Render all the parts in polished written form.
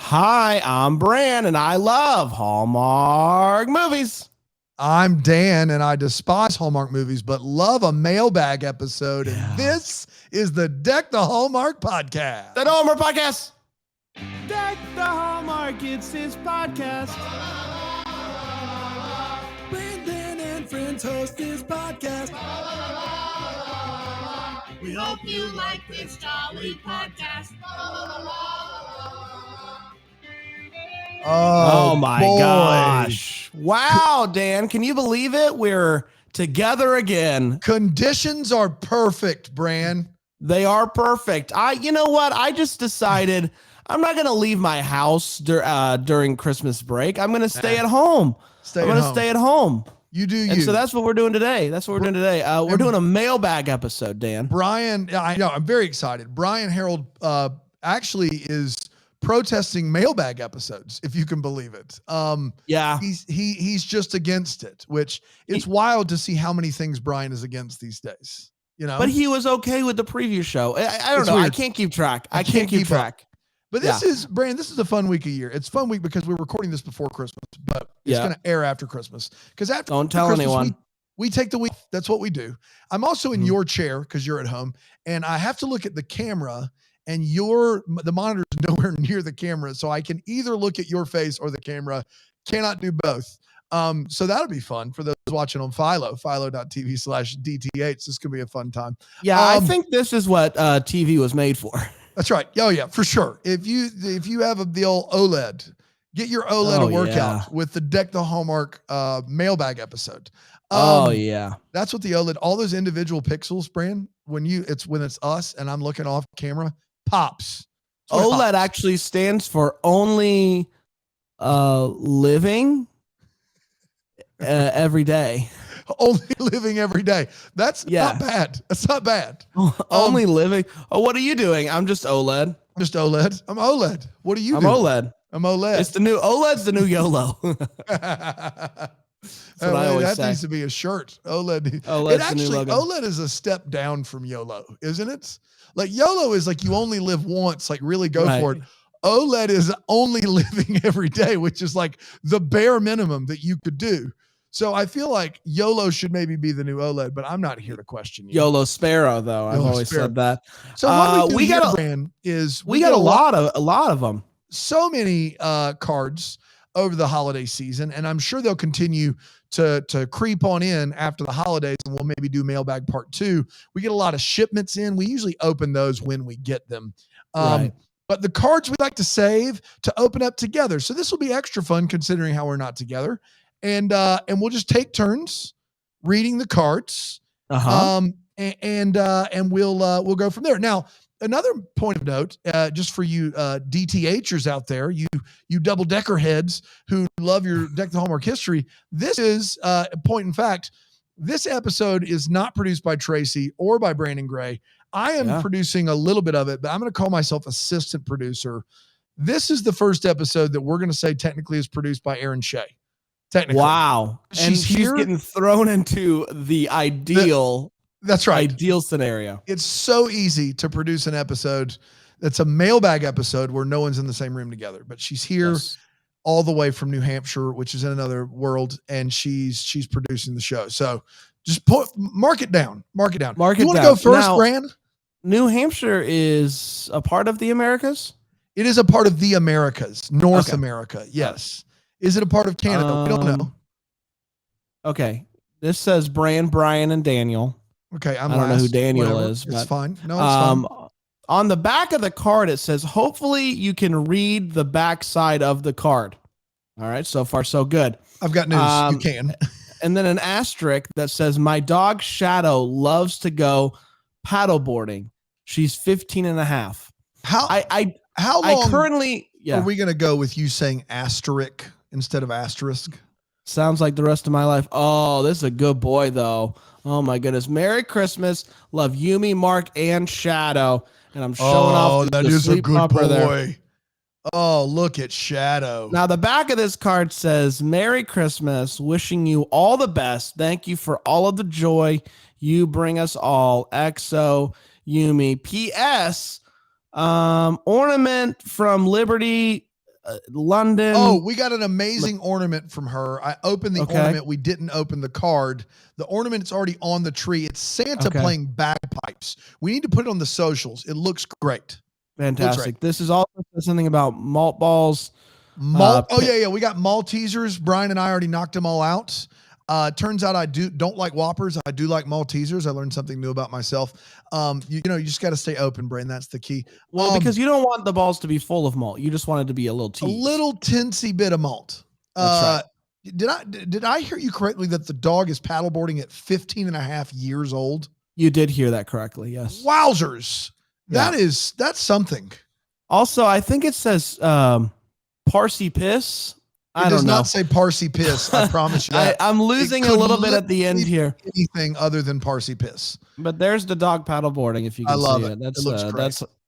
Hi, I'm Bran, and I love Hallmark movies. I'm Dan, and I despise Hallmark movies, but love a mailbag episode. Yeah. And this is the Deck the Hallmark podcast. The Hallmark podcast. Deck the Hallmark, it's his podcast. Brandon and friends host this podcast. We hope you like this jolly podcast. Oh my gosh. Wow, Dan, can you believe it? We're together again. Conditions are perfect, Bran. They are perfect. You know what? I just decided I'm not going to leave my house during Christmas break. I'm going to stay at home. I'm going to stay at home. You do you. And so that's what we're doing today. We're doing a mailbag episode, Dan. Brian, I know, I'm very excited. Brian Harold actually is protesting mailbag episodes, if you can believe it. Yeah. He's just against it, which it's wild to see how many things Brian is against these days. You know, but he was okay with the preview show. I don't know. Weird. I can't keep track. I can't keep track. But this is, Brandon, this is a fun week of year. It's a fun week because we're recording this before Christmas, but it's going to air after Christmas. Because don't tell anyone. We take the week. That's what we do. I'm also in your chair because you're at home, and I have to look at the camera, and the monitor is nowhere near the camera, so I can either look at your face or the camera. Cannot do both. So that'll be fun for those watching on philo.tv/DTH. This could be a fun time. Yeah, I think this is what TV was made for. That's right. Oh yeah, for sure. If you have the old OLED, get your OLED workout with the Deck the Hallmark mailbag episode. That's what the OLED, all those individual pixels, Bran, when it's us and I'm looking off camera, pops. OLED actually stands for only living every day. Only living every day. That's not bad. That's not bad. Only living. Oh, what are you doing? I'm just OLED. I'm OLED. What are you doing? OLED. I'm OLED. It's OLED's the new YOLO. That's what I always say. That needs to be a shirt. OLED. OLED is a step down from YOLO, isn't it? Like YOLO is like you only live once, like really go for it. OLED is only living every day, which is like the bare minimum that you could do. So I feel like YOLO should maybe be the new OLED, but I'm not here to question you. YOLO Sparrow, though. I've always said that. So what we got a lot of them. So many cards over the holiday season, and I'm sure they'll continue to creep on in after the holidays, and we'll maybe do mailbag part 2. We get a lot of shipments in. We usually open those when we get them. But the cards we like to save to open up together. So this will be extra fun considering how we're not together. And we'll just take turns reading the cards. And we'll go from there. Now, another point of note, just for you DTHers out there, you double-decker heads who love your Deck the Hallmark history, this is a point in fact, this episode is not produced by Tracy or by Brandon Gray. I am producing a little bit of it, but I'm going to call myself assistant producer. This is the first episode that we're going to say technically is produced by Erin Shea. Technically. Wow. She's getting thrown into the ideal. That's right. Ideal scenario. It's so easy to produce an episode that's a mailbag episode where no one's in the same room together, but she's here all the way from New Hampshire, which is in another world, and she's producing the show. So just mark it down. You want to go first, Bran? New Hampshire is a part of the Americas? It is a part of the Americas, North America. Yes. Is it a part of Canada? We don't know. Okay. This says Brian, and Daniel. Okay. I don't know who Daniel is. It's fine. No, it's fine. On the back of the card, it says, hopefully you can read the back side of the card. All right. So far, so good. I've got news. You can. And then an asterisk that says, my dog Shadow loves to go paddleboarding. She's 15 and a half. How long are we going to go with you saying asterisk instead of asterisk? Sounds like the rest of my life. Oh, this is a good boy, though. Oh, my goodness. Merry Christmas. Love Yumi, Mark, and Shadow. And I'm showing off that the is a good boy. There. Oh, look at Shadow. Now, the back of this card says, Merry Christmas. Wishing you all the best. Thank you for all of the joy you bring us all. XO, Yumi. P.S. Ornament from Liberty London. Oh, we got an amazing ornament from her. I opened the ornament. We didn't open the card. The ornament is already on the tree. It's Santa playing bagpipes. We need to put it on the socials. It looks great. Fantastic. This is also something about malt balls. Yeah. We got Maltesers. Brian and I already knocked them all out. Turns out I don't like Whoppers. I do like Maltesers. I learned something new about myself. You just got to stay open, Brian. That's the key. Well, because you don't want the balls to be full of malt. You just want it to be a little tease. A little tinsy bit of malt. That's right. Did I hear you correctly that the dog is paddleboarding at 15 and a half years old? You did hear that correctly. Yes. Wowzers. Yeah. That's something. Also, I think it says Parsi piss. It does not say Parsi piss. I promise you that. I'm losing a little bit at the end here. Anything other than Parsi piss. But there's the dog paddleboarding. If you can see it,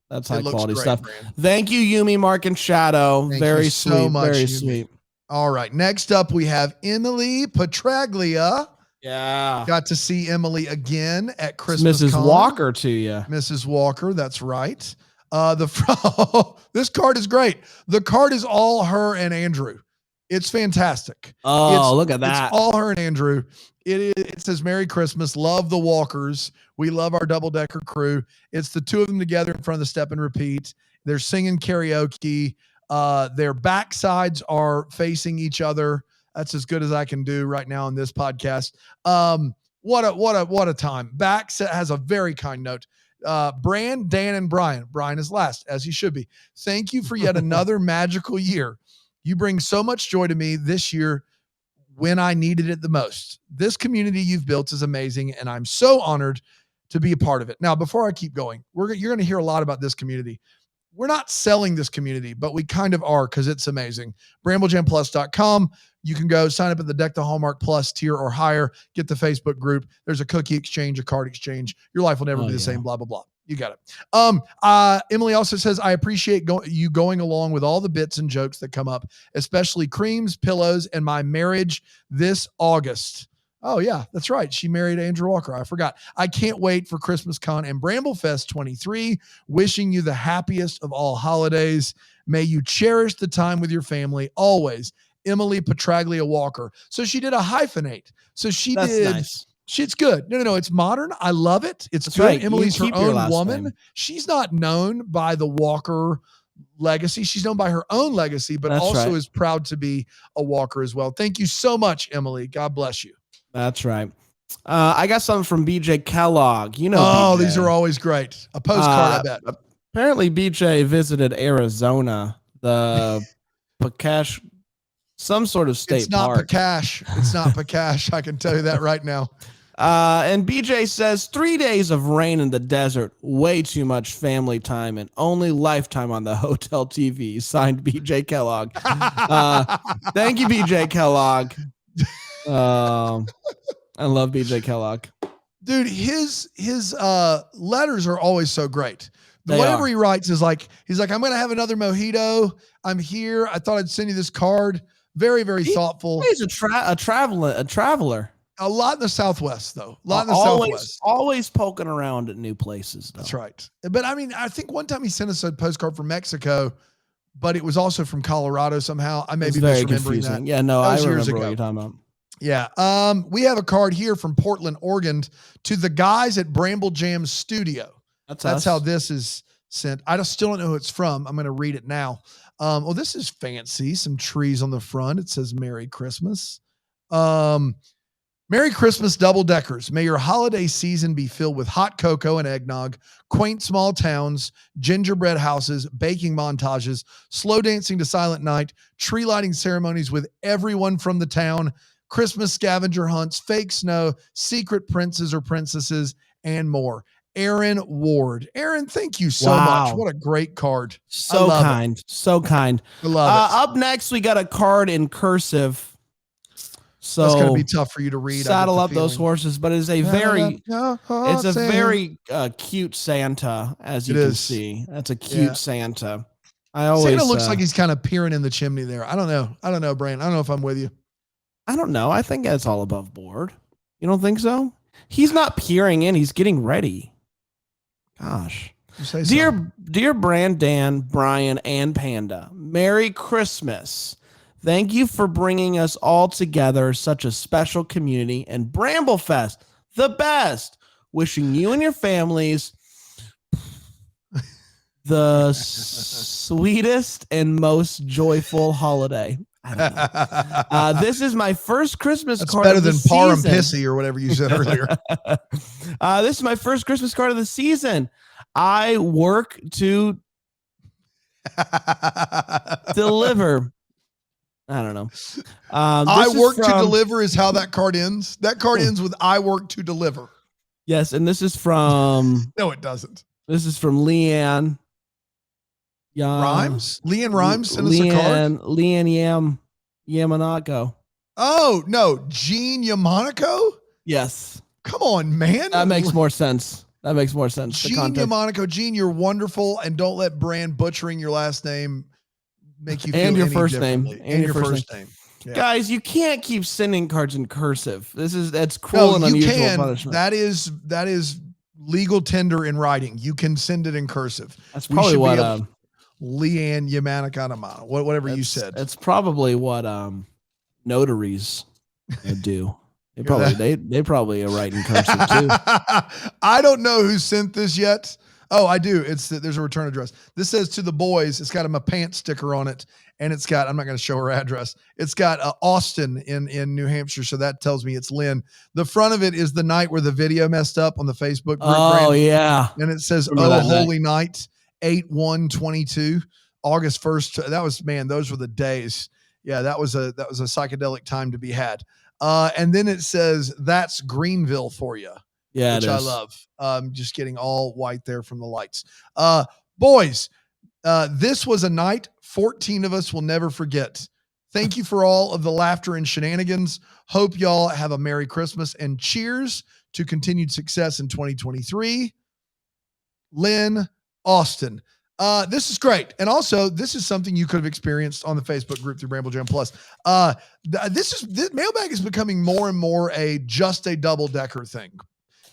That's high quality great, stuff. Brand. Thank you, Yumi, Mark, and Shadow. Thank very you sweet. so much, Very Yumi. sweet. All right. Next up, we have Emily Petraglia. Yeah. Got to see Emily again at Christmas. Mrs. Con. Walker to you. Mrs. Walker. That's right. This card is great. The card is all her and Andrew. It's fantastic. Look at that. It's all her and Andrew. It says Merry Christmas. Love the Walkers. We love our double-decker crew. It's the two of them together in front of the Step and Repeat. They're singing karaoke. Their backsides are facing each other. That's as good as I can do right now on this podcast. What a time. Back has a very kind note. Bran, Dan, and Brian. Brian is last, as he should be. Thank you for yet another magical year. You bring so much joy to me this year when I needed it the most. This community you've built is amazing, and I'm so honored to be a part of it. Now, before I keep going, you're going to hear a lot about this community. We're not selling this community, but we kind of are because it's amazing. BrambleJamPlus.com. You can go sign up at the Deck the Hallmark Plus tier or higher. Get the Facebook group. There's a cookie exchange, a card exchange. Your life will never be the same, blah, blah, blah. You got it. Emily also says, I appreciate you going along with all the bits and jokes that come up, especially creams, pillows, and my marriage this August. Oh, yeah, that's right. She married Andrew Walker. I forgot. I can't wait for Christmas Con and Bramblefest 23. Wishing you the happiest of all holidays. May you cherish the time with your family always. Emily Petraglia Walker. So she did a hyphenate. So that's nice. It's good. No. It's modern. I love it. It's good. Right. Emily's her own woman. Name. She's not known by the Walker legacy. She's known by her own legacy, but also is proud to be a Walker as well. Thank you so much, Emily. God bless you. That's right. I got something from BJ Kellogg. You know, BJ. These are always great. A postcard, I bet. Apparently, BJ visited Arizona, the Pacash, some sort of state park. It's not Pacash. I can tell you that right now. And BJ says 3 days of rain in the desert, way too much family time, and only Lifetime on the hotel TV. Signed BJ Kellogg. Thank you, BJ Kellogg. I love BJ Kellogg. Dude, his letters are always so great. Whatever he writes is like, he's like, I'm going to have another mojito. I'm here. I thought I'd send you this card. Very, very thoughtful. He's a traveler. A lot in the Southwest, though. Southwest. Always poking around at new places, though. That's right. But I mean, I think one time he sent us a postcard from Mexico, but it was also from Colorado somehow. I may be misremembering that. Yeah, no, I remember what you're talking about. Yeah. We have a card here from Portland, Oregon to the guys at Bramble Jam Studio. That's how this is sent. I still don't know who it's from. I'm going to read it now. Well, this is fancy. Some trees on the front. It says Merry Christmas. Merry Christmas, double deckers. May your holiday season be filled with hot cocoa and eggnog, quaint small towns, gingerbread houses, baking montages, slow dancing to Silent Night, tree lighting ceremonies with everyone from the town, Christmas scavenger hunts, fake snow, secret princes or princesses, and more. Aaron Ward. Aaron, thank you so much. What a great card. So kind. I love it. Up next, we got a card in cursive. So that's going to be tough for you to read. Saddle up those horses, but it's a very cute Santa, as you can see. That's a cute Santa. Santa looks like he's kind of peering in the chimney there. I don't know, Brian. I don't know if I'm with you. I don't know. I think that's all above board. You don't think so? He's not peering in. He's getting ready. Gosh. Dear Brand, Dan, Brian, and Panda, Merry Christmas. Thank you for bringing us all together, such a special community, and Bramblefest, the best. Wishing you and your families the sweetest and most joyful holiday. I don't know. This is my first Christmas That's card. better of the than par and season. pissy or whatever you said earlier. This is my first Christmas card of the season. I work to deliver. I don't know. I work to deliver is how that card ends. That card ends with I work to deliver. Yes, and this is from. No, it doesn't. This is from Leanne. Rhymes? Leanne Rhymes sent us a card? Leanne Yamanako. Oh, no. Gene Yamanako? Yes. Come on, man. That makes more sense. Gene Yamanako. Gene, you're wonderful. And don't let Brand butchering your last name make you feel and your any first name. differently. And your first name. Yeah. Guys, you can't keep sending cards in cursive. That's cruel and unusual punishment. That is legal tender in writing. You can send it in cursive. That's probably what Leanne Yamanakana, whatever you said. It's probably what notaries do. They probably are writing cursive too. I don't know who sent this yet. Oh, I do. There's a return address. This says to the boys. It's got a pants sticker on it, and it's got. I'm not going to show her address. It's got Austin in New Hampshire, so that tells me it's Lynn. The front of it is the night where the video messed up on the Facebook group. Oh, yeah, and it says Holy Night 8/1/22, August 1st. That was those were the days. Yeah, that was a psychedelic time to be had. And then it says that's Greenville for you. Yeah, which I love. Just getting all white there from the lights. Boys, this was a night 14 of us will never forget. Thank you for all of the laughter and shenanigans. Hope y'all have a Merry Christmas and cheers to continued success in 2023. Lynn, Austin. This is great. And also, this is something you could have experienced on the Facebook group through Bramble Jam Plus. This Mailbag is becoming more and more just a double-decker thing.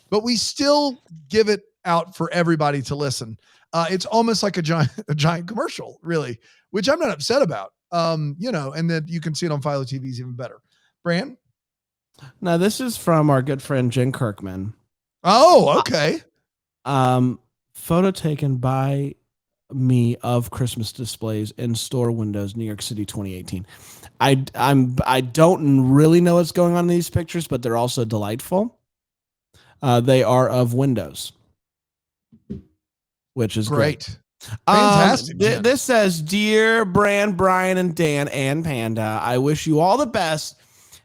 But we still give it out for everybody to listen. It's almost like a giant commercial, really, which I'm not upset about. And then you can see it on Philo TV is even better. Bran? Now, this is from our good friend Jen Kirkman. Oh, okay. Photo taken by me of Christmas displays in store windows, New York City, 2018. I don't really know what's going on in these pictures, but they're also delightful. They are of windows, which is great. Fantastic. This says, Dear Bran, Brian, and Dan, and Panda, I wish you all the best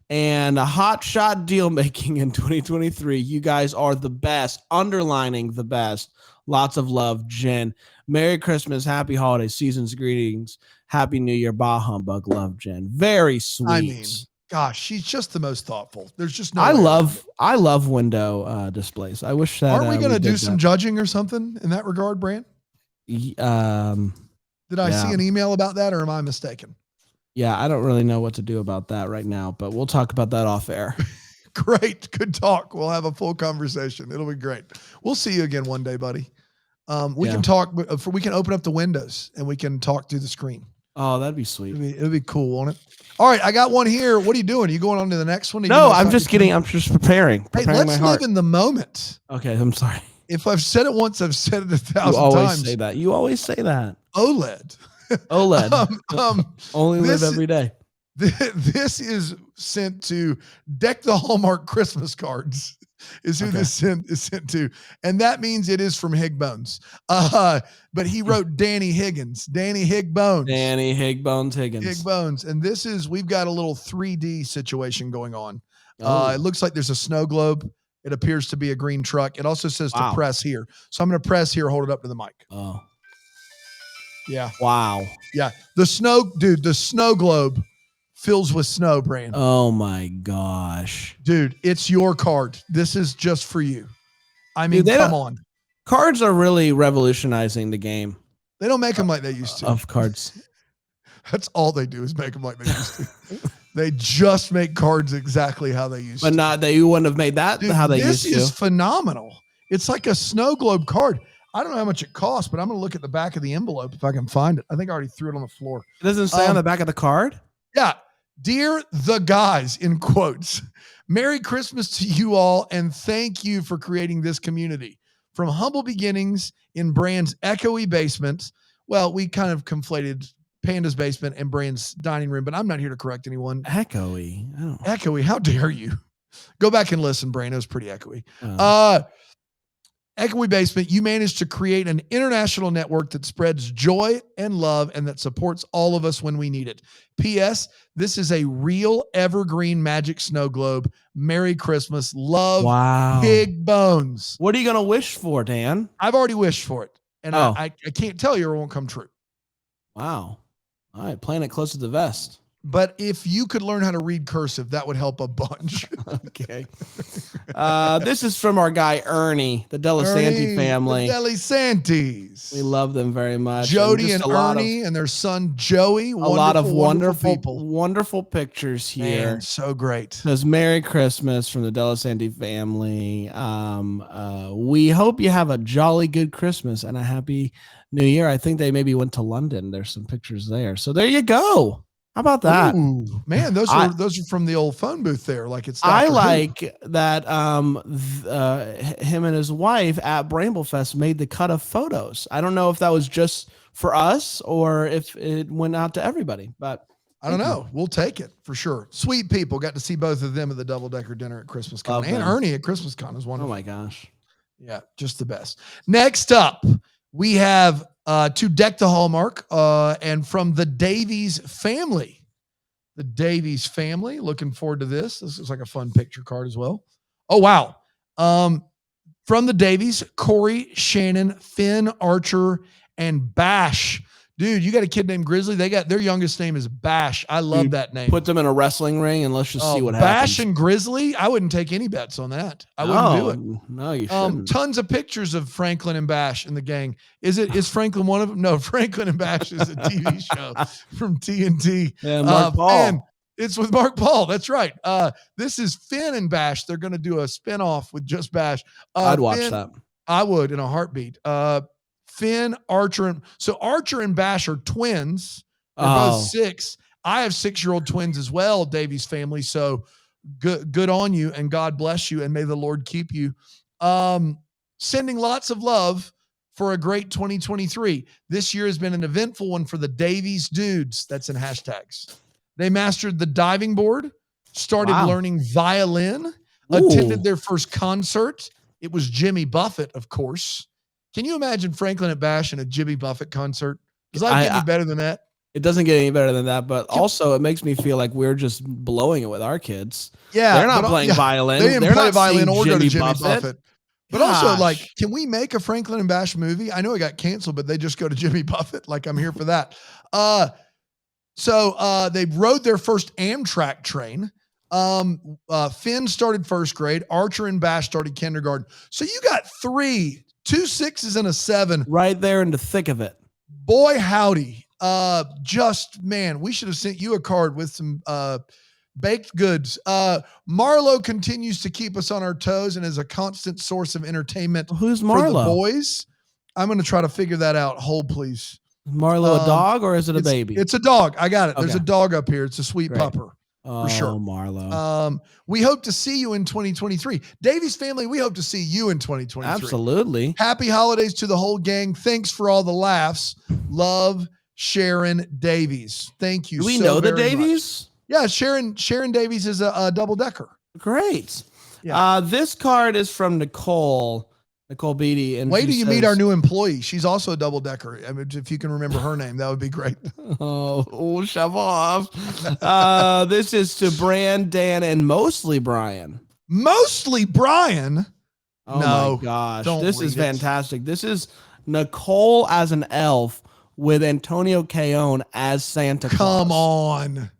and a hot shot deal making in 2023. You guys are the best, underlining the best. Lots of love, Jen. Merry Christmas, happy holiday, season's greetings, happy New Year, bah humbug, love, Jen. Very sweet. I mean, gosh, she's just the most thoughtful. There's just no. I love window displays. I wish that. Aren't we going to do some judging or something in that regard, Brand? Did I see an email about that, or am I mistaken? Yeah, I don't really know what to do about that right now, but we'll talk about that off air. Great, good talk. We'll have a full conversation. It'll be great. We'll see you again one day, buddy. We can talk. We can open up the windows and we can talk through the screen. Oh, that'd be sweet. It'll be cool, won't it? All right, I got one here. What are you doing? Are you going on to the next one? No, I'm just kidding. I'm just preparing. Hey, let's live in the moment. Okay, I'm sorry. If I've said it once, I've said it 1,000 times. You always say that. You always say that. OLED. Only live every day. This is sent to Deck the Hallmark Christmas Cards. Is who this is sent to, and that means it is from Higbones. But he wrote Danny Higgins, Danny Higbones, Higbones, and this is we've got a little 3D situation going on. It looks like there's a snow globe. It appears to be a green truck. It also says to press here, so I'm going to press here, hold it up to the mic. Oh, yeah, wow, yeah. The snow globe fills with snow, Brand. Oh my gosh. Dude, it's your card. This is just for you. I mean, come on. Cards are really revolutionizing the game. They don't make them like they used to. Of cards. That's all they do is make them like they used to. They just make cards exactly how they used to. But you wouldn't have made that how they used to. This is phenomenal. It's like a snow globe card. I don't know how much it costs, but I'm going to look at the back of the envelope if I can find it. I think I already threw it on the floor. It doesn't say on the back of the card? Yeah. Dear the guys, in quotes, Merry Christmas to you all, and thank you for creating this community. From humble beginnings in Brand's echoey basement. Well, we kind of conflated Panda's basement and Brand's dining room, but I'm not here to correct anyone. Echoey. Echoey, how dare you? Go back and listen, Brand. It was pretty echoey. Echoey Basement, you managed to create an international network that spreads joy and love and that supports all of us when we need it. P.S. This is a real evergreen magic snow globe. Merry Christmas. Love, Wow. Big Bones. What are you going to wish for, Dan? I've already wished for it, and I can't tell you or it won't come true. Wow. All right, playing it close to the vest. But if you could learn how to read cursive, that would help a bunch. Okay. This is from our guy, Ernie, the Delasanti family. The Delasantis. We love them very much. Jody and Ernie and their son, Joey. A lot of wonderful people. Wonderful pictures here. Man, so great. Says Merry Christmas from the Delasanti family. We hope you have a jolly good Christmas and a happy New Year. I think they maybe went to London. There's some pictures there. So there you go. How about that? Ooh, man, those are from the old phone booth there. Like it's Dr. I Who. like that him and his wife at Bramblefest made the cut of photos. I don't know if that was just for us or if it went out to everybody, but I don't know. We'll take it for sure. Sweet people. Got to see both of them at the double-decker dinner at Christmas Con. And Ernie at Christmas Con is wonderful. Oh my gosh. Yeah, just the best. Next up, we have to deck the hallmark and from the Davies family. The Davies family. Looking forward to this. This is like a fun picture card as well. Oh, wow. From the Davies, Corey, Shannon, Finn, Archer, and Bash. Dude, you got a kid named Grizzly. They got their youngest name is Bash. I love that name. Put them in a wrestling ring and let's just see what Bash happens. Bash and Grizzly. I wouldn't take any bets on that. I wouldn't do it. No, you shouldn't. Tons of pictures of Franklin and Bash in the gang. Is Franklin one of them? No, Franklin and Bash is a TV show from TNT. Yeah, Mark Paul. And it's with Mark Paul. That's right. This is Finn and Bash. They're going to do a spinoff with just Bash. I'd watch that. I would in a heartbeat. Finn, Archer, so Archer and Bash are twins. They're both 6. I have 6-year-old twins as well, Davies family. So good on you, and God bless you, and may the Lord keep you. Sending lots of love for a great 2023. This year has been an eventful one for the Davies dudes. That's in hashtags. They mastered the diving board, started learning violin, attended their first concert. It was Jimmy Buffett, of course. Can you imagine Franklin at Bash and a Jimmy Buffett concert? Does that get any better than that? It doesn't get any better than that, but also it makes me feel like we're just blowing it with our kids. Yeah. They're not playing violin. They didn't They're play not violin or go to Jimmy Jimmy Buffett. But Gosh. also, like, can we make a Franklin and Bash movie? I know it got canceled, but they just go to Jimmy Buffett. Like, I'm here for that. So they rode their first Amtrak train. Finn started first grade. Archer and Bash started kindergarten. So you got 2 6s and a 7. Right there in the thick of it. Boy, howdy. We should have sent you a card with some baked goods. Marlo continues to keep us on our toes and is a constant source of entertainment. Who's Marlo? For the boys. I'm going to try to figure that out. Hold, please. Is Marlo a dog or is it a baby? It's a dog. I got it. Okay. There's a dog up here. It's a sweet Great. pupper. Oh, For sure. Marlo. We hope to see you in 2023. Davies family, we hope to see you in 2023. Absolutely. Happy holidays to the whole gang. Thanks for all the laughs. Love, Sharon Davies. Thank you. Do we so know the very Davies? much. Yeah, Sharon Davies is a double decker. Great. Yeah. This card is from Nicole Beatty. And Wait she till you says, meet our new employee. She's also a double decker. I mean, if you can remember her name, that would be great. Oh, shove off. This is to Bran, Dan, and mostly Brian. Mostly Brian. Oh No, my gosh. don't This is read it. fantastic. This is Nicole as an elf with Antonio Cajon as Santa Claus. Come on.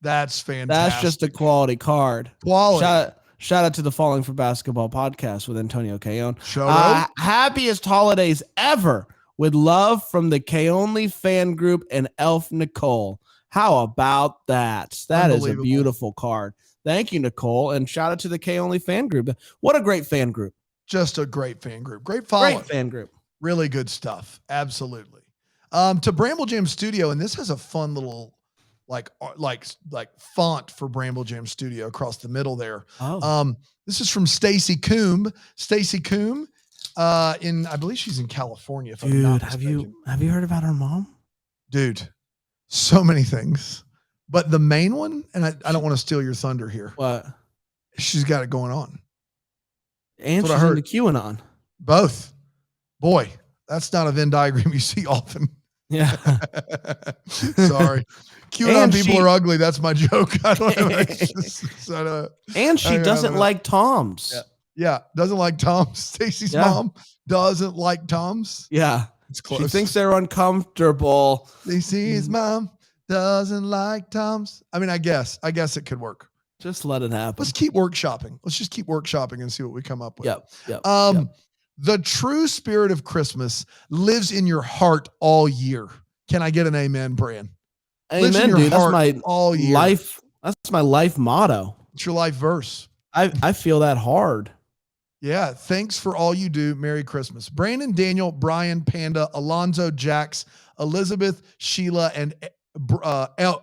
That's fantastic. That's just a quality card. quality. Shout out to the Falling for Basketball podcast with Antonio Cajon. Shout out. Happiest holidays ever with love from the Cajonly fan group and Elf Nicole. How about that? That is a Unbelievable. beautiful card. Thank you, Nicole. And shout out to the Cajonly fan group. What a great fan group. Just a great fan group. Great follow. Great fan group. Really good stuff. Absolutely. To Bramble Jam Studio, and this has a fun little like font for Bramble Jam Studio across the middle there. Oh. This is from Stacy Coombe. Stacy Coombe, I believe she's in California. If I'm not mistaken. have you heard about her mom? Dude, so many things. But the main one, and I don't want to steal your thunder here. What? She's got it going on. And she's into QAnon. Both. Boy, that's not a Venn diagram you see often. Yeah. Sorry. QAnon people are ugly. That's my joke. I don't know. And she doesn't like Toms. Yeah. Doesn't like Toms. Stacy's mom doesn't like Toms. Yeah. It's close. She thinks they're uncomfortable. Stacy's mom doesn't like Toms. I mean, I guess it could work. Just let it happen. Let's keep workshopping. Let's just keep workshopping and see what we come up with. Yep. The true spirit of Christmas lives in your heart all year. Can I get an amen, Bran? Amen, dude. That's my all year. Life. That's my life motto. It's your life verse. I feel that hard. Yeah. Thanks for all you do. Merry Christmas. Brandon, Daniel, Brian, Panda, Alonzo, Jax, Elizabeth, Sheila, and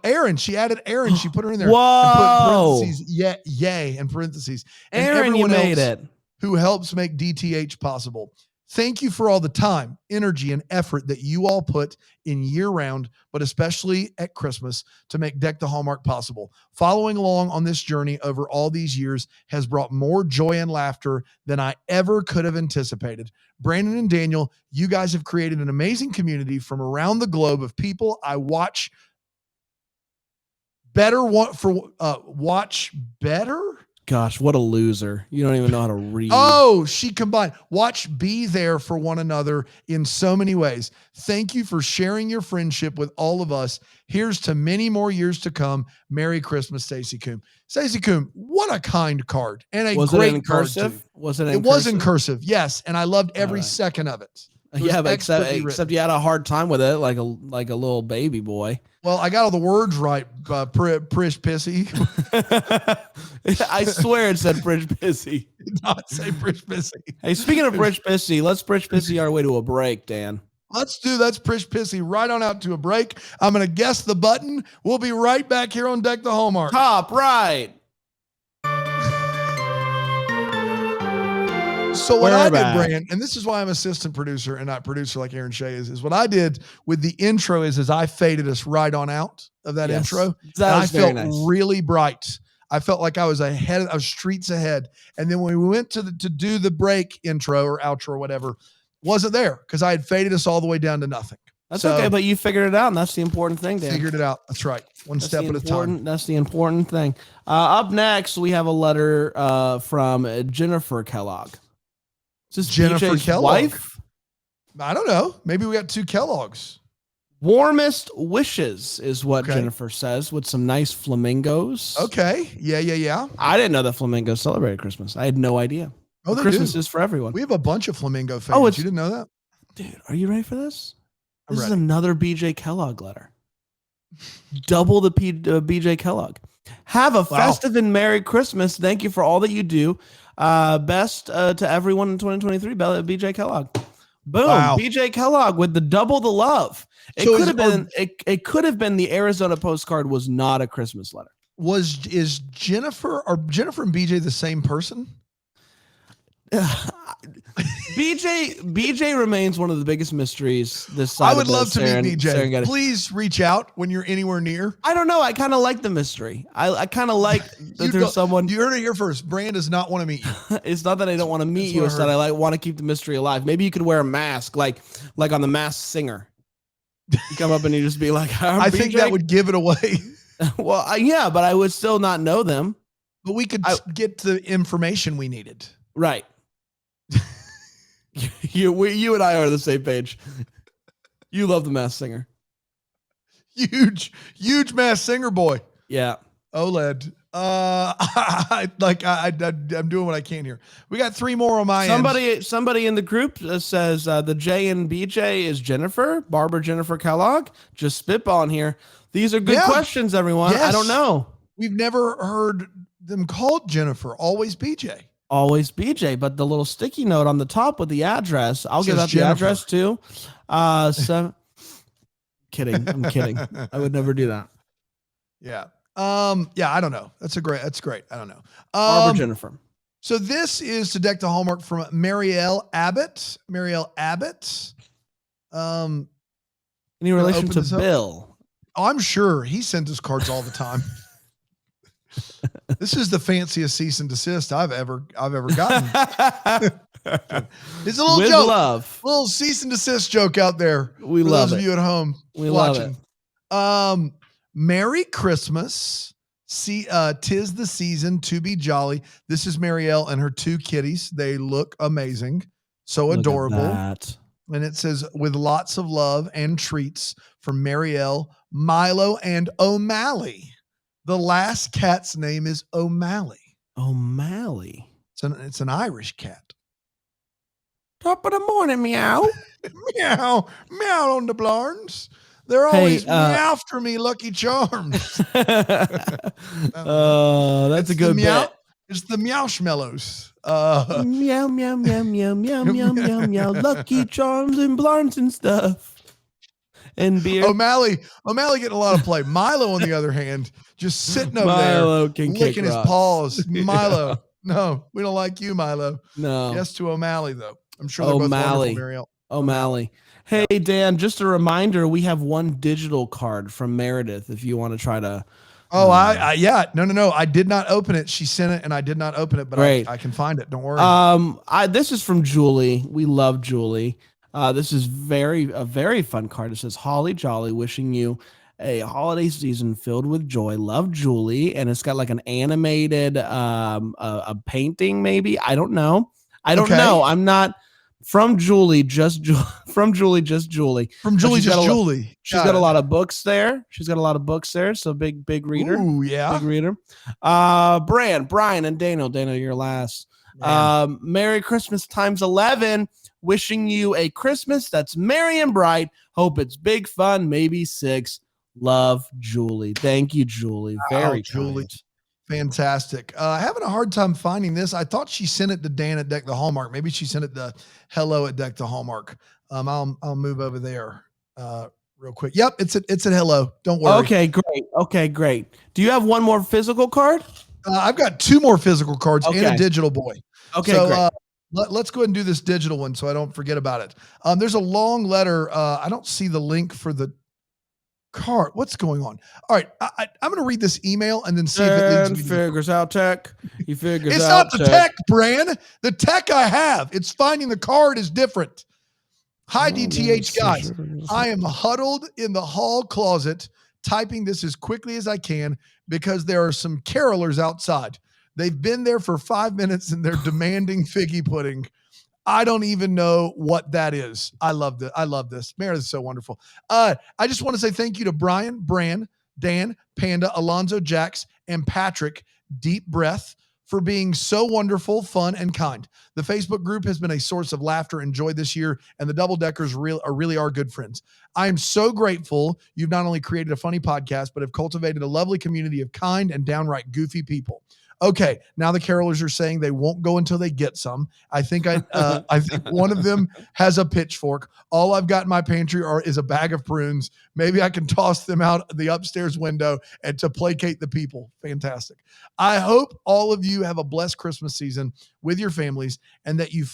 Aaron. She added Aaron. She put her in there. Whoa. And put parentheses. Yay. And parentheses. And Aaron, you made it. Who helps make DTH possible. Thank you for all the time, energy, and effort that you all put in year-round, but especially at Christmas, to make Deck the Hallmark possible. Following along on this journey over all these years has brought more joy and laughter than I ever could have anticipated. Brandon and Daniel, you guys have created an amazing community from around the globe of people I watch better. Watch better? Gosh, what a loser. You don't even know how to read. Oh, she combined. Watch be there for one another in so many ways. Thank you for sharing your friendship with all of us. Here's to many more years to come. Merry Christmas, Stacy Coombe. Stacy Coombe, what a kind card. And a great card, too. Was it in cursive? It was in cursive, yes. And I loved every second of it. Yeah, but except you had a hard time with it, like a little baby boy. Well, I got all the words right. Prish Pissy. I swear it said Prish Pissy. It did not say Prish Pissy. Hey, speaking of Prish Pissy, let's Prish Pissy our way to a break, Dan. Let's Prish Pissy right on out to a break. I'm going to guess the button. We'll be right back here on Deck the Hallmark. Top right. So what I did, Brian, and this is why I'm assistant producer and not producer like Aaron Shea is what I did with the intro is I faded us right on out of that intro. That was I felt really bright. I felt like I was ahead. I was streets ahead. And then when we went to do the break intro or outro or whatever, wasn't there because I had faded us all the way down to nothing. That's okay, but you figured it out, and that's the important thing, Dan. Figured it out. That's right. One step at a time. That's the important thing. Up next, we have a letter from Jennifer Kellogg. Is this Jennifer BJ's Kellogg? Wife? I don't know. Maybe we got two Kellogg's. Warmest wishes is what Jennifer says, with some nice flamingos. Okay. Yeah. I didn't know that flamingos celebrated Christmas. I had no idea. Oh, they Christmas do. is for everyone. We have a bunch of flamingo fans. You didn't know that? Dude, are you ready for this? I'm This ready. is another BJ Kellogg letter. Double the BJ Kellogg. Have a festive and Merry Christmas. Thank you for all that you do. Best to everyone in 2023. BJ Kellogg. Boom. Wow. BJ Kellogg with the double the love. It could have been the Arizona postcard was not a Christmas letter. Is Jennifer and BJ the same person? BJ remains one of the biggest mysteries this side. I would love to meet BJ. Please reach out when you're anywhere near. I don't know. I kind of like the mystery. I kind of like that there's someone. You heard it here first. Brand does not want to meet you. It's not that I don't want to meet you. It's that I want to keep the mystery alive. Maybe you could wear a mask, like on The Masked Singer. You come up and you just be like, I think that would give it away. Well, yeah, but I would still not know them. But we could get the information we needed. Right. You and I are on the same page. You love The Masked Singer. Huge Masked Singer boy. Yeah. OLED. I'm doing what I can here. We got three more on my end. Somebody in the group says the J and BJ is Jennifer, Barbara Jennifer Kellogg. Just spitballing here. These are good questions, everyone. Yes. I don't know. We've never heard them called Jennifer. Always BJ. Always BJ, but the little sticky note on the top with the address, I'll give Says out the Jennifer. address too. Kidding. I'm kidding. I would never do that. Yeah. Yeah, I don't know. That's great. I don't know. Barbara Jennifer. So this is to deck the hallmark from Marielle Abbott. Any relation open to this up? Bill? Oh, I'm sure he sent us cards all the time. This is the fanciest cease and desist I've ever gotten. It's a little With joke. love. Little cease and desist joke out there. We for love those it. of you at home We watching. love it. Merry Christmas. See, 'tis the season to be jolly. This is Marielle and her two kitties. They look amazing. So Look at adorable. that. And it says, with lots of love and treats from Marielle, Milo, and O'Malley. The last cat's name is O'Malley. O'Malley. It's an Irish cat. Top of the morning, meow. Meow, meow on the blarns. They're always meow after me, Lucky Charms. That's a good meow. bit. It's the meowshmallows. Meow, meow, meow, meow, meow, meow, meow, meow. Lucky Charms and blarns and stuff. And beer. O'Malley getting a lot of play. Milo, on the other hand, just sitting over Milo there, can kick licking his rocks. paws. Yeah. Milo, no, we don't like you, Milo. No. Yes to O'Malley, though. I'm sure they're both O'Malley. wonderful, Marielle. O'Malley. Hey, Dan, just a reminder, we have one digital card from Meredith if you want to try to. Oh, yeah. No. I did not open it. She sent it and I did not open it, but I can find it. Don't worry. This is from Julie. We love Julie. This is a very fun card. It says, Holly Jolly, wishing you a holiday season filled with joy. Love, Julie. And it's got like an animated a painting, maybe. I don't know. know. I'm not from Julie, just Julie. From Julie, just Julie. She's got a lot of books there. So big reader. Ooh, yeah. Big reader. Brian, and Daniel, you're last. Merry Christmas times 11. Wishing you a Christmas that's merry and bright. Hope it's big fun, maybe 6. Love, Julie. Thank you, Julie. Very Julie. kind. Fantastic. Having a hard time finding this. I thought she sent it to Dan at Deck the Hallmark. Maybe she sent it to Hello at Deck the Hallmark. I'll move over there real quick. Yep, it's at Hello. Don't worry. Okay, great. Do you have one more physical card? I've got 2 more physical cards and a digital boy. Okay, so, great. Let's go ahead and do this digital one so I don't forget about it. There's a long letter. I don't see the link for the card. What's going on? All right, I'm going to read this email and then see if it leads me. Figures out tech. He figures it's out not the tech, Bran. The tech I have. It's finding the card is different. Hi, DTH guys. I am huddled in the hall closet, typing this as quickly as I can because there are some carolers outside. They've been there for 5 minutes and they're demanding figgy pudding. I don't even know what that is. I love this. Meredith is so wonderful. I just want to say thank you to Brian, Bran, Dan, Panda, Alonzo, Jax, and Patrick, Deep Breath, for being so wonderful, fun, and kind. The Facebook group has been a source of laughter and joy this year, and the Double Deckers really are good friends. I am so grateful you've not only created a funny podcast, but have cultivated a lovely community of kind and downright goofy people. Okay, now the carolers are saying they won't go until they get some. I think I think one of them has a pitchfork. All I've got in my pantry is a bag of prunes. Maybe I can toss them out the upstairs window and to placate the people. Fantastic. I hope all of you have a blessed Christmas season with your families and that you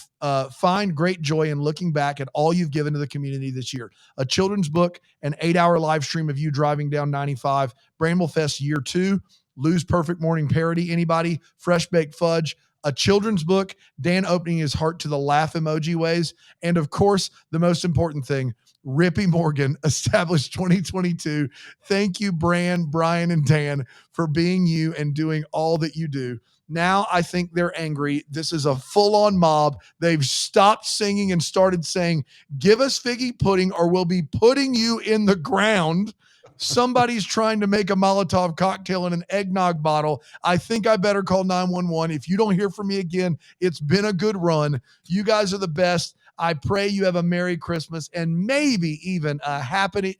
find great joy in looking back at all you've given to the community this year. A children's book, an 8-hour live stream of you driving down 95, Bramble Fest Year 2, Lou's Perfect Morning Parody, anybody, Fresh Baked Fudge, a children's book, Dan opening his heart to the laugh emoji ways, and of course, the most important thing, Rippy Morgan, established 2022. Thank you, Brian, and Dan, for being you and doing all that you do. Now I think they're angry. This is a full-on mob. They've stopped singing and started saying, give us figgy pudding or we'll be putting you in the ground. Somebody's trying to make a Molotov cocktail in an eggnog bottle. I think I better call 911. If you don't hear from me again, it's been a good run. You guys are the best. I pray you have a Merry Christmas and maybe even a happy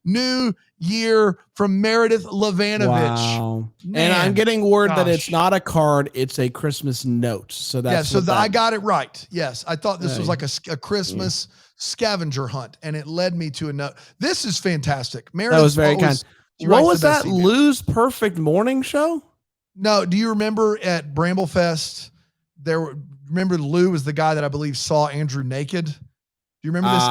New year from Meredith Lavanovich. Wow. Man, and I'm getting word that it's gosh. not a card, it's a Christmas note. So that's so what that, I got it right. Yes, I thought this was Hey. like a Christmas scavenger hunt, and it led me to a note. This is fantastic. Meredith, that was very kind. she What writes was the best that email. Lou's Perfect Morning Show? No, do you remember at Bramblefest? Remember Lou was the guy that I believe saw Andrew naked. Do you remember this?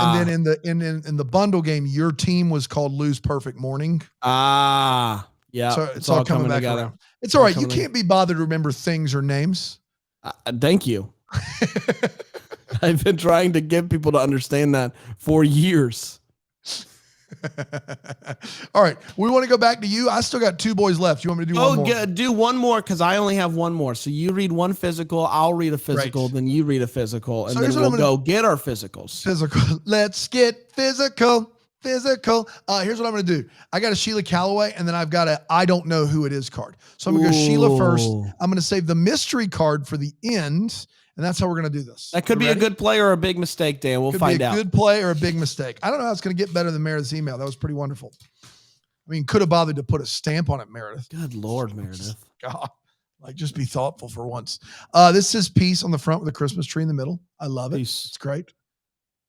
And then in the bundle game, your team was called Lou's Perfect Morning. Yeah. So it's all coming back together. around. It's all right. You coming can't be bothered to remember things or names. Thank you. I've been trying to get people to understand that for years. All right. We want to go back to you. I still got 2 boys left. You want me to do one more? Do one more because I only have one more. So you read one physical, I'll read a physical, Right. then you read a physical, and So then here's what we'll I'm gonna- go get our physicals. Physical. Let's get physical. Physical. Here's what I'm going to do. I got a Sheila Calloway, and then I've got a I don't know who it is card. So I'm going to go Sheila first. Ooh. I'm going to save the mystery card for the end, and that's how we're going to do this. That could You be ready? a good play or a big mistake, Dan. We'll Could find be a out. good play or a big mistake. I don't know how it's going to get better than Meredith's email. That was pretty wonderful. I mean, could have bothered to put a stamp on it, Meredith. Good Lord, Meredith. God, like just be thoughtful for once. This says peace on the front with a Christmas tree in the middle. I love it. Peace. It's great.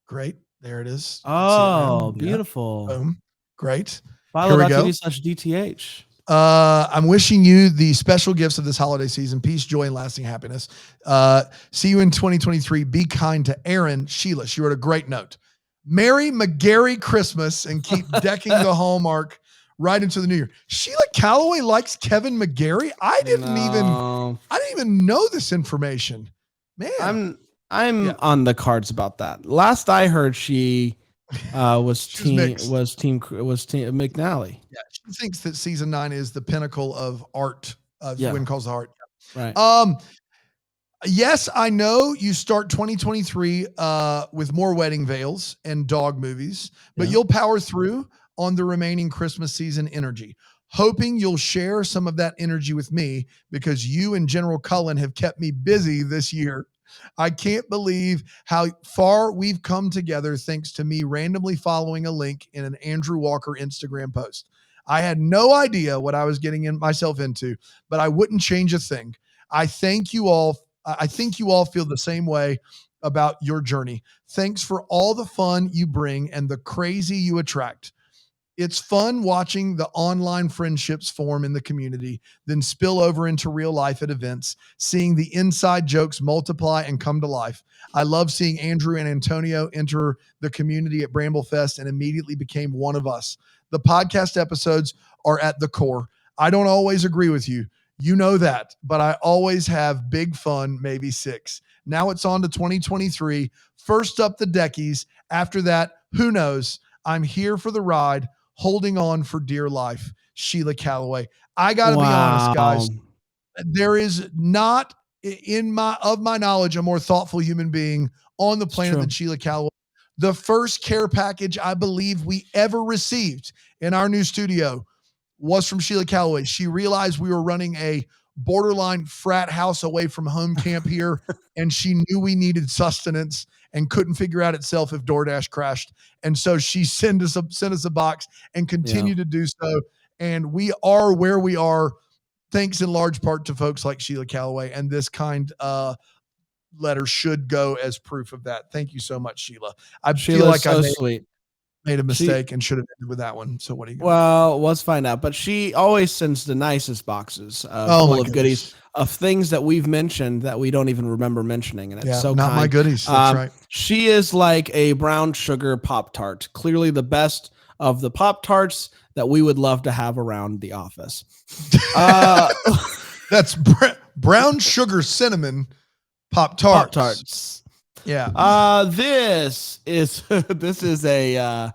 Great. There it is. Oh, Yeah. beautiful. Boom. Great. Follow Here we go. TV/DTH. I'm wishing you the special gifts of this holiday season, peace, joy, and lasting happiness. See you in 2023. Be kind to Erin. Sheila, she wrote a great note. Merry McGarry Christmas and keep decking the hallmark right into the new year. Sheila Calloway likes Kevin McGarry. I didn't even know this information. Man. I'm on the cards about that. Last I heard, she was team McNally. Yeah, she thinks that season 9 is the pinnacle of art. Win calls the heart. Right. Yes, I know you start 2023 with more wedding veils and dog movies, but you'll power through on the remaining Christmas season energy. Hoping you'll share some of that energy with me because you and General Cullen have kept me busy this year. I can't believe how far we've come together thanks to me randomly following a link in an Andrew Walker Instagram post. I had no idea what I was getting myself into, but I wouldn't change a thing. I think you all feel the same way about your journey. Thanks for all the fun you bring and the crazy you attract. It's fun watching the online friendships form in the community, then spill over into real life at events, seeing the inside jokes multiply and come to life. I love seeing Andrew and Antonio enter the community at Bramblefest and immediately became one of us. The podcast episodes are at the core. I don't always agree with you. You know that, but I always have big fun, maybe 6. Now it's on to 2023. First up the deckies. After that, who knows? I'm here for the ride, holding on for dear life. Sheila Calloway. I got to be honest, guys. There is not of my knowledge a more thoughtful human being on the planet than Sheila Calloway. The first care package I believe we ever received in our new studio was from Sheila Calloway. She realized we were running a borderline frat house away from home camp here, and she knew we needed sustenance and couldn't figure out itself if DoorDash crashed. And so she sent us a box and continued to do so. And we are where we are, thanks in large part to folks like Sheila Calloway. And this kind letter should go as proof of that. Thank you so much, Sheila. I feel like I made a mistake and should have ended with that one. So what do you got? Well, let's find out. But she always sends the nicest boxes full of goodies, of things that we've mentioned that we don't even remember mentioning. And it's so not kind. My goodies. That's right. She is like a brown sugar Pop-Tart, clearly the best of the Pop-Tarts that we would love to have around the office. That's brown sugar cinnamon Pop-Tarts. Pop-Tarts. Yeah. This is a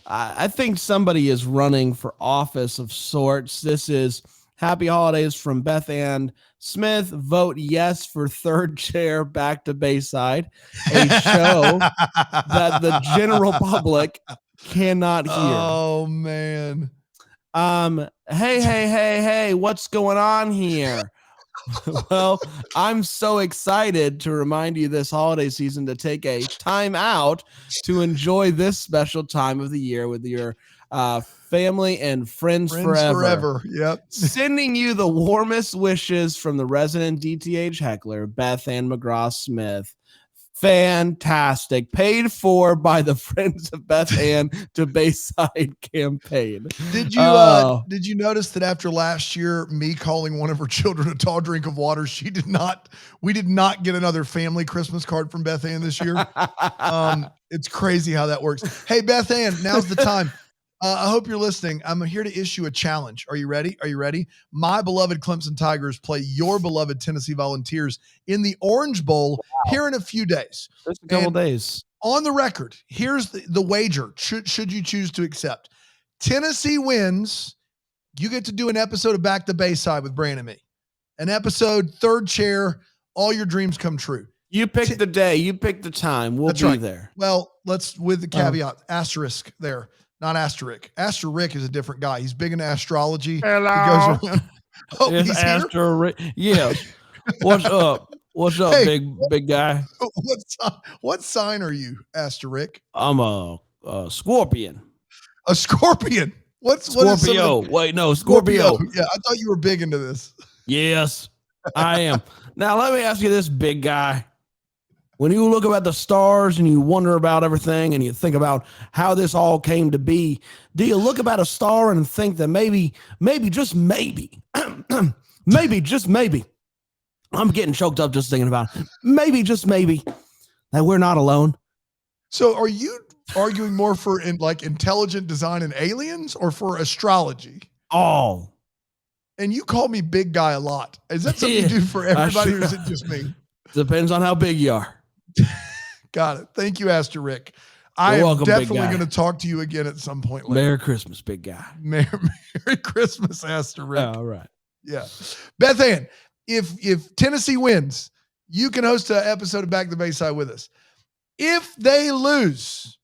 I think somebody is running for office of sorts. This is Happy Holidays from Beth Ann Smith. Vote yes for third chair back to Bayside, a show that the general public cannot hear. Oh man. Hey, what's going on here? Well, I'm so excited to remind you this holiday season to take a time out to enjoy this special time of the year with your family, and friends forever. Yep. Sending you the warmest wishes from the resident DTH heckler, Beth Ann McGraw-Smith. Fantastic. Paid for by the Friends of Beth Ann to Bayside campaign. Did you notice that after last year, me calling one of her children a tall drink of water, we did not get another family Christmas card from Beth Ann this year. It's crazy how that works. Hey, Beth Ann, now's the time. I hope you're listening. I'm here to issue a challenge. Are you ready? My beloved Clemson Tigers play your beloved Tennessee Volunteers in the Orange Bowl here in a few days. Just a couple days. On the record, here's the wager. Should you choose to accept? Tennessee wins. You get to do an episode of Back to Bayside with Brand and me. An episode, third chair, all your dreams come true. You pick the day. You pick the time. We'll be there. Well, with the caveat, asterisk there. Not Asterisk. Asterisk is a different guy. He's big into astrology. Hello. He goes around. Oh, it's he's Asterisk. Yes. What's up? What's up, Hey, big guy? What sign are you, Asterisk? I'm a Scorpion. A Scorpion. What is Scorpio? Wait, no, Scorpio. Yeah, I thought you were big into this. Yes, I am. Now, let me ask you this, big guy. When you look about the stars and you wonder about everything and you think about how this all came to be, do you look about a star and think that maybe, just maybe, just maybe, I'm getting choked up just thinking about it. Maybe, just maybe, that we're not alone? So are you arguing more for intelligent design and aliens or for astrology? All. And you call me big guy a lot. Is that something you do for everybody or is it just me? Depends on how big you are. Got it. Thank you, Asterisk. I am definitely going to talk to you again at some point later. Merry Christmas, big guy. Merry Christmas, Asterisk. All right. Yeah. Beth Ann, if Tennessee wins, you can host an episode of Back to the Bayside with us. If they lose,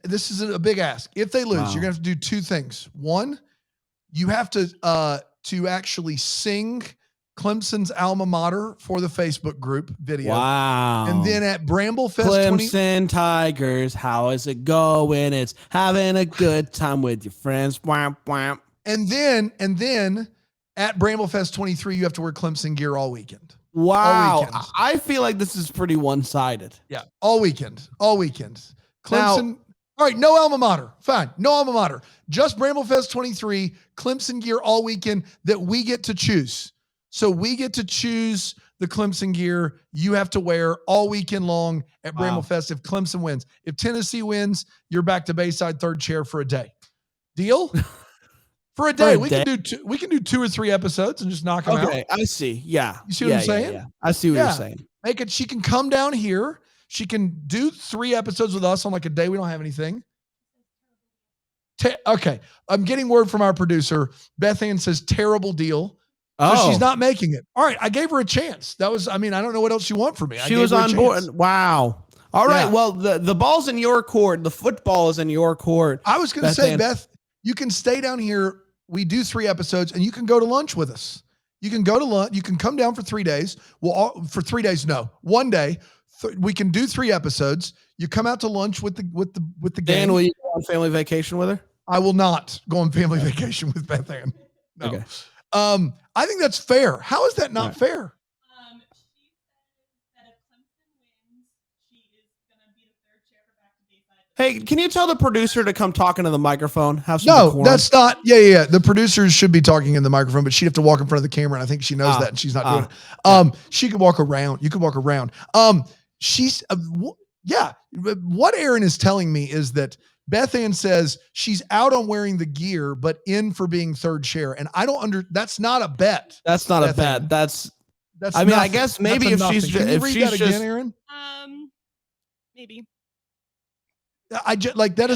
this is a big ask. If they lose, you're going to have to do two things. One, you have to actually sing Clemson's alma mater for the Facebook group video. Wow. And then at Bramble Fest Clemson Tigers, how is it going? It's having a good time with your friends. Wham, wham. And then at Bramble Fest 23, you have to wear Clemson gear all weekend. Wow. All weekend. I feel like this is pretty one-sided. Yeah. All weekend. Clemson. All right. No alma mater. Fine. No alma mater. Just Bramble Fest 23, Clemson gear all weekend that we get to choose. So we get to choose the Clemson gear you have to wear all weekend long at Bramble Fest if Clemson wins. If Tennessee wins, you're back to Bayside third chair for a day. Deal? For a day. We can do 2 or 3 episodes and just knock them out. Okay, I see. Yeah. You see what I'm saying? Yeah. I see what you're saying. Make it. She can come down here. She can do 3 episodes with us on like a day we don't have anything. Okay. I'm getting word from our producer. Beth Ann says terrible deal. So she's not making it. All right. I gave her a chance. I don't know what else you want from me. She was on board. Wow. All right. Yeah. Well, the ball's in your court. The football is in your court. I was going to say, Beth, you can stay down here. We do 3 episodes and you can go to lunch with us. You can go to lunch. You can come down for 3 days. For 3 days. No, 1 day. We can do 3 episodes. You come out to lunch with the gang. Dan, will you go on family vacation with her? I will not go on family vacation with Beth Ann. No. Okay. I think that's fair. How is that not fair? She said that if Clemson wins, she is going to be the third chair for Back to Bayside. Hey, can you tell the producer to come talk into the microphone? Have some decorum? That's not. Yeah. The producers should be talking in the microphone, but she'd have to walk in front of the camera, and I think she knows that, and she's not doing it. She could walk around. You could walk around. She's what Aaron is telling me is that Beth Ann says she's out on wearing the gear, but in for being third chair. And I don't that's not a bet. That's not Beth a bet. Ann. That's I mean, nothing. I guess maybe if she's Can you read that again, Aaron? Maybe. I just like that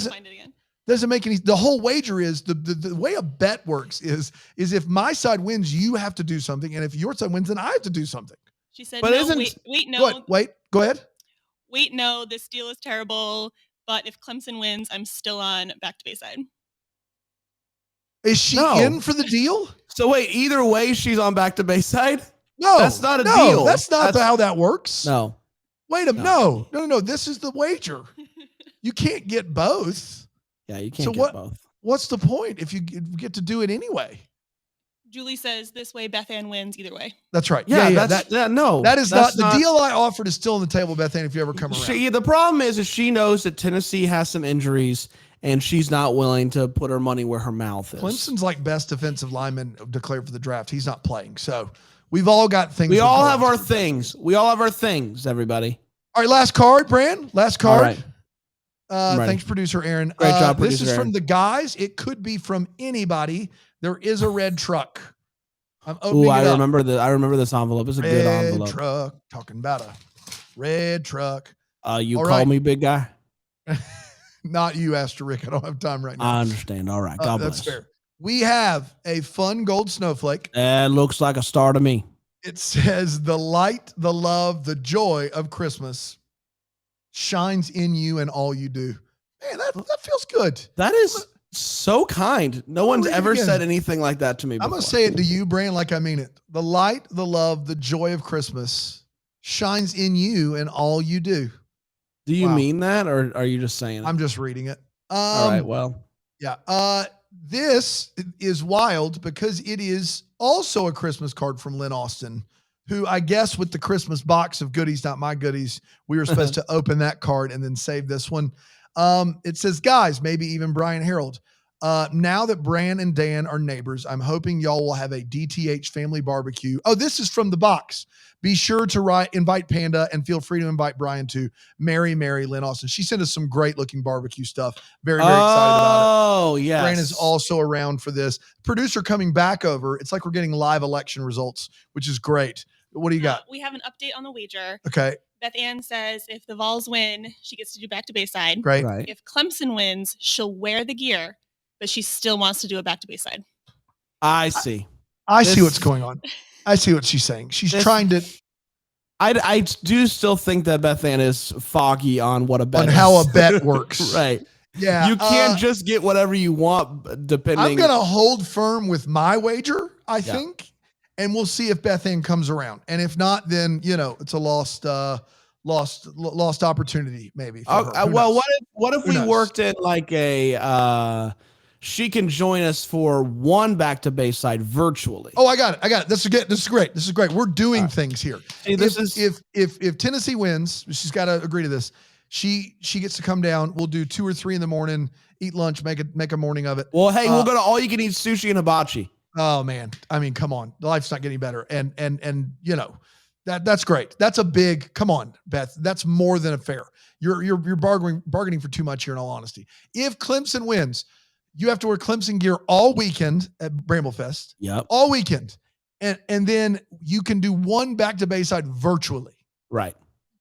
doesn't make any. The whole wager is the way a bet works is if my side wins, you have to do something, and if your side wins, then I have to do something. She said, but no, wait, no. Go ahead. Wait, no, this deal is terrible. But if Clemson wins, I'm still on Back to Bayside. Is she in for the deal? So wait, either way, she's on Back to Bayside? No, that's not a deal. That's not how that works. No. Wait a minute. No. This is the wager. You can't get both. Yeah, you can't So get both. what's the point if you get to do it anyway? Julie says this way Beth Ann wins either way. That's right. Yeah, Yeah. no. That is that's not the deal I offered is still on the table, Beth Ann, if you ever come around. The problem is she knows that Tennessee has some injuries and she's not willing to put her money where her mouth is. Clemson's like best defensive lineman declared for the draft. He's not playing. So we've all got things. We all have our things. We all have our things, everybody. All right, last card, Bran. Last card. All right. Thanks, producer Aaron. Great job, This producer is Aaron. from the guys. It could be from anybody. There is a red truck. I'm opening I it up. remember I remember this envelope. It's a good envelope. Red truck. Talking about a red truck. You All call right. me big guy? Not you, Aster Rick. I don't have time right now. I understand. All right. God bless. That's fair. We have a fun gold snowflake. It looks like a star to me. It says, the light, the love, the joy of Christmas shines in you and all you do. Man, that feels good. That is so kind. No one's read it ever again. said anything like that to me before. I'm going to say it to you, Bran, like I mean it. The light, the love, the joy of Christmas shines in you and all you do. Do you Wow. mean that, or are you just saying it? I'm just reading it. All right, well. Yeah. This is wild because it is also a Christmas card from Lynn Austin, who I guess with the Christmas box of goodies, not my goodies, we were supposed to open that card and then save this one. It says, guys, maybe even Brian Harold. Now that Bran and Dan are neighbors, I'm hoping y'all will have a DTH family barbecue. Oh, this is from the box. Be sure to invite Panda and feel free to invite Brian to Mary Lynn Austin. She sent us some great looking barbecue stuff. Very, very excited about it. Oh, yes. Bran is also around for this. Producer coming back over. It's like we're getting live election results, which is great. What do you got? We have an update on the wager. Okay, Beth Ann says if the Vols win, she gets to do back to Bayside. great. Right. If Clemson wins, she'll wear the gear, but she still wants to do it back to Bayside. I see. I see what's going on. I see what she's saying. She's trying to I do still think that Beth Ann is foggy on what a bet on is. how a bet works. Right. Yeah. You can't just get whatever you want depending. I'm going to hold firm with my wager, I think, and we'll see if Beth Ann comes around. And if not, then, it's a lost opportunity maybe. For her. Who well, knows? what if Who we knows? worked in like a she can join us for one back to Bayside virtually. Oh, I got it. This is great. We're doing things here. See, If Tennessee wins, she's got to agree to this. She gets to come down. We'll do 2 or 3 in the morning, eat lunch, make a morning of it. Well, hey, we'll go to all you can eat sushi and hibachi. Oh man. I mean, come on. Life's not getting better. And that's great. That's a big, come on, Beth. That's more than a fair. You're bargaining for too much here in all honesty. If Clemson wins, you have to wear Clemson gear all weekend at Bramblefest. Yep. All weekend. And then you can do one back to Bayside virtually. Right.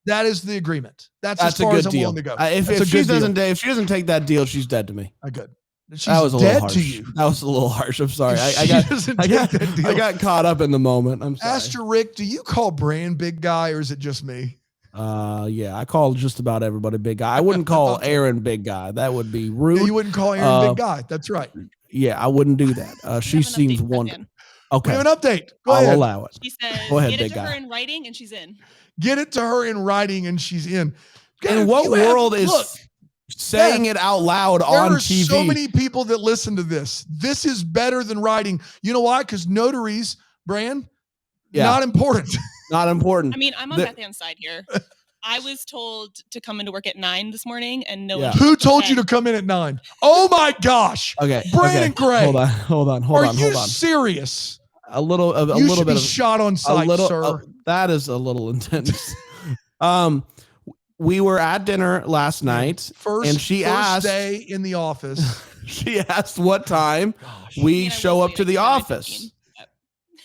That is the agreement. That's as a far good as I'm deal. willing to go. If she doesn't take that deal, she's dead to me. Good. She's that was a dead little harsh. to you. That was a little harsh. I'm sorry. If she doesn't take that deal. I got caught up in the moment. I'm sorry. Aster Rick, do you call Bran big guy or is it just me? Yeah, I call just about everybody big guy. I wouldn't call Aaron big guy. That would be rude. Yeah, you wouldn't call Aaron big guy. That's right. Yeah, I wouldn't do that. She seems wonderful. Okay. We have an update. Go I'll ahead. allow it. She says, Go ahead, get it big to guy. her in writing and she's in. Get it to her in writing and she's in. In what world is saying it out loud on TV? There are so many people that listen to this. This is better than writing. You know why? Because notaries, Bran, not important. Not important. I mean, I'm on Beth Ann's side here. I was told to come into work at 9 this morning and no one. Who told you to come in at 9? Oh my gosh. Okay. Brandon Gray. Hold on. Are you serious? A little You should bit be of shot on sight, sir. That is a little intense. We were at dinner last night, and she asked day in the office. She asked what time we show up to the office,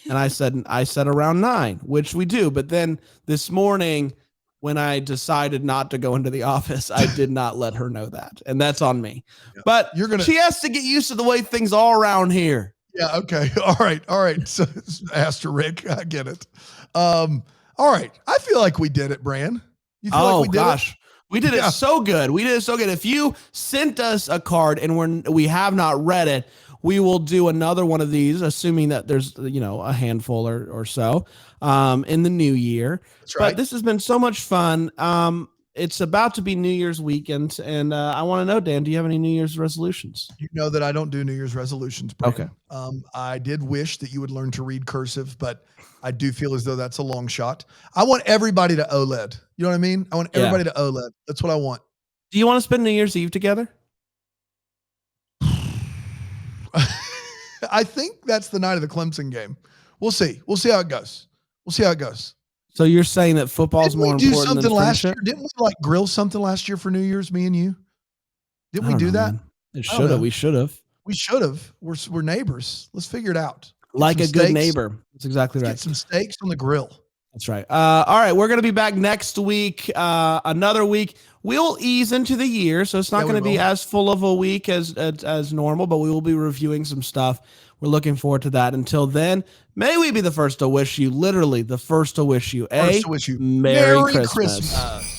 and I said around 9, which we do. But then this morning, when I decided not to go into the office, I did not let her know that, and that's on me. Yeah. But she has to get used to the way things are around here. Yeah. Okay. All right. So, Aster Rick, I get it. All right. I feel like we did it, Bran. You feel like we did it? We did it so good. If you sent us a card and we have not read it, we will do another one of these, assuming that there's a handful or so in the new year. That's right. But this has been so much fun. it's about to be New Year's weekend, and I want to know, Dan, do you have any New Year's resolutions? You know that I don't do New Year's resolutions, Brandon. Okay. I did wish that you would learn to read cursive, but I do feel as though that's a long shot. I want everybody to OLED. You know what I mean? I want everybody to OLED. That's what I want. Do you want to spend New Year's Eve together? I think that's the night of the Clemson game. We'll see. We'll see how it goes. We'll see how it goes. So you're saying that football's more Didn't we do important something than last year? friendship? Didn't we like grill something last year for New Year's, me and you? Didn't we do that? Man. It I don't should know. have. We should have. We should have. We're neighbors. Let's figure it out. Get Like a some good steaks. neighbor. That's exactly Let's right. get some steaks on the grill. That's right. All right, we're going to be back next week. Another week. We'll ease into the year, so it's not going to be as full of a week as normal, but we will be reviewing some stuff. We're looking forward to that. Until then, may we be the first to wish you, literally the first to wish you First to wish you Merry Merry Christmas. Christmas.